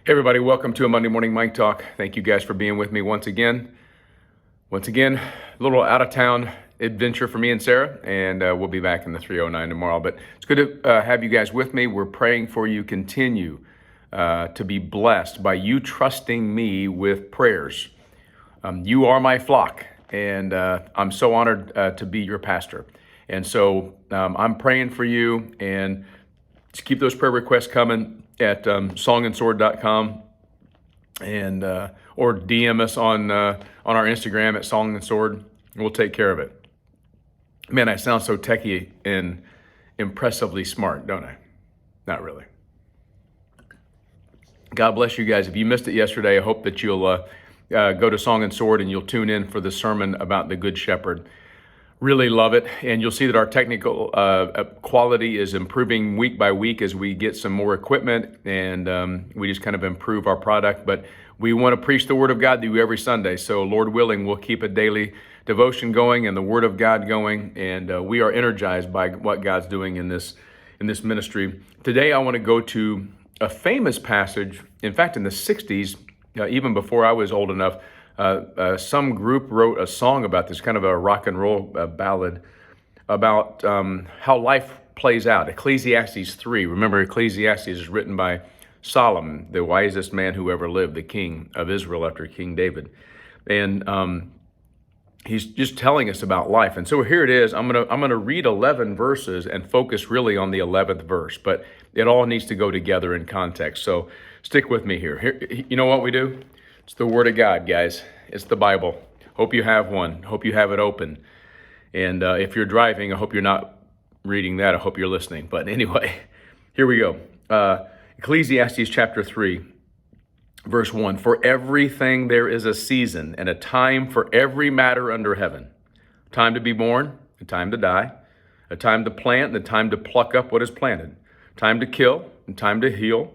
Hey everybody, welcome to a Monday Morning Mike Talk. Thank you guys for being with me once again. A little out of town adventure for me and Sarah, and we'll be back in the 309 tomorrow. But it's good to have you guys with me. We're praying for you. Continue to be blessed by you trusting me with prayers. You are my flock, and I'm so honored to be your pastor. And so I'm praying for you, and just keep those prayer requests coming at songandsword.com and or DM us on our Instagram at Song and Sword. We'll take care of it. Man, I sound so techie and impressively smart, don't I? Not really. God bless you guys. If you missed it yesterday, I hope that you'll go to Song and Sword and you'll tune in for the sermon about the Good Shepherd. Really love it, and you'll see that our technical quality is improving week by week as we get some more equipment and we just kind of improve our product. But we want to preach the Word of God to you every Sunday, so Lord willing, we'll keep a daily devotion going and the Word of God going, and we are energized by what God's doing in this ministry. Today, I want to go to a famous passage. In fact, in the 60s, even before I was old enough, some group wrote a song about this, kind of a rock and roll ballad about how life plays out. Ecclesiastes 3. Remember, Ecclesiastes is written by Solomon, the wisest man who ever lived, the king of Israel after King David. And he's just telling us about life. And so here it is. I'm gonna read 11 verses and focus really on the 11th verse, but it all needs to go together in context. So stick with me here. You know what we do? It's the Word of God, guys. It's the Bible. Hope you have one. Hope you have it open. And if you're driving, I hope you're not reading that. I hope you're listening. But anyway, here we go. Ecclesiastes chapter 3, verse 1. For everything there is a season and a time for every matter under heaven. Time to be born, a time to die, a time to plant, and a time to pluck up what is planted. Time to kill, and time to heal.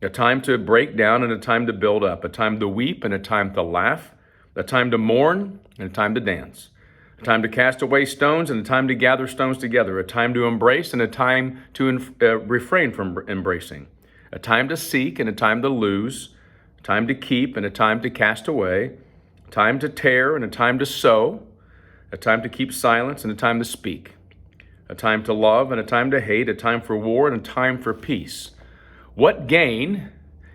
A time to break down and a time to build up, a time to weep and a time to laugh, a time to mourn and a time to dance, a time to cast away stones and a time to gather stones together, a time to embrace and a time to refrain from embracing, a time to seek and a time to lose, a time to keep and a time to cast away, a time to tear and a time to sow, a time to keep silence and a time to speak, a time to love and a time to hate, a time for war and a time for peace. What gain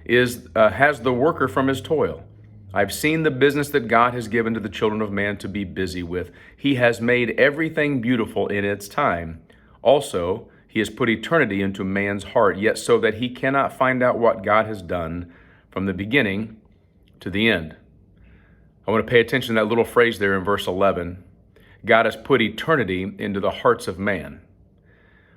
has the worker from his toil? I've seen the business that God has given to the children of man to be busy with. He has made everything beautiful in its time. Also, he has put eternity into man's heart, yet so that he cannot find out what God has done from the beginning to the end. I want to pay attention to that little phrase there in verse 11. God has put eternity into the hearts of man.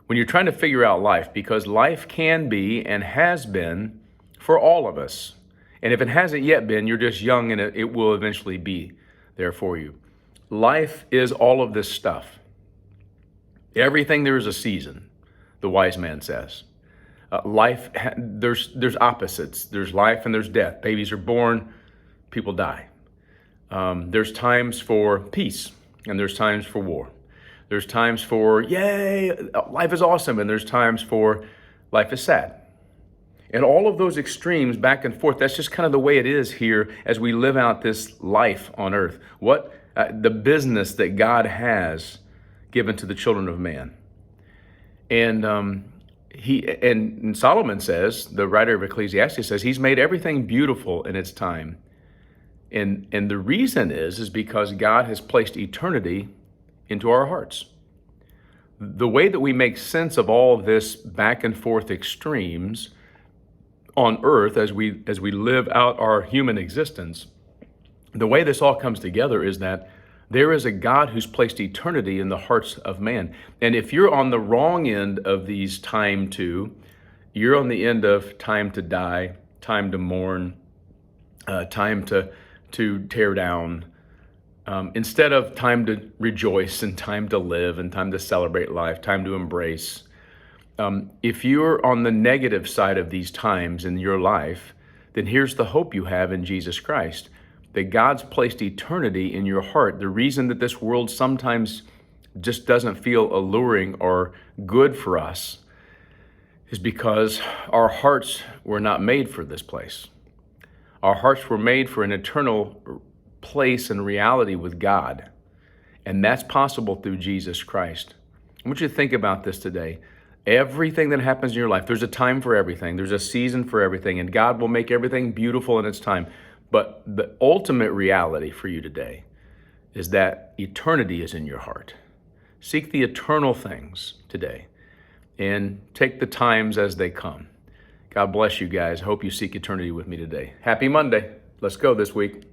When you're trying to figure out life, because life can be and has been for all of us. And if it hasn't yet been, you're just young and it will eventually be there for you. Life is all of this stuff. Everything there is a season, the wise man says. There's opposites. There's life and there's death. Babies are born, people die. There's times for peace and there's times for war. There's times for, yay, life is awesome, and there's times for life is sad. And all of those extremes back and forth, that's just kind of the way it is here as we live out this life on earth. What the business that God has given to the children of man. And and Solomon says, the writer of Ecclesiastes says, he's made everything beautiful in its time. And the reason is because God has placed eternity into our hearts. The way that we make sense of all of this back and forth extremes on earth as we live out our human existence, the way this all comes together is that there is a God who's placed eternity in the hearts of man. And if you're on the wrong end of these you're on the end of time to die, time to mourn, time to tear down, instead of time to rejoice and time to live and time to celebrate life, time to embrace. If you're on the negative side of these times in your life, then here's the hope you have in Jesus Christ, that God's placed eternity in your heart. The reason that this world sometimes just doesn't feel alluring or good for us is because our hearts were not made for this place. Our hearts were made for an eternal place and reality with God. And that's possible through Jesus Christ. I want you to think about this today. Everything that happens in your life, there's a time for everything. There's a season for everything, and God will make everything beautiful in its time. But the ultimate reality for you today is that eternity is in your heart. Seek the eternal things today and take the times as they come. God bless you guys. I hope you seek eternity with me today. Happy Monday. Let's go this week.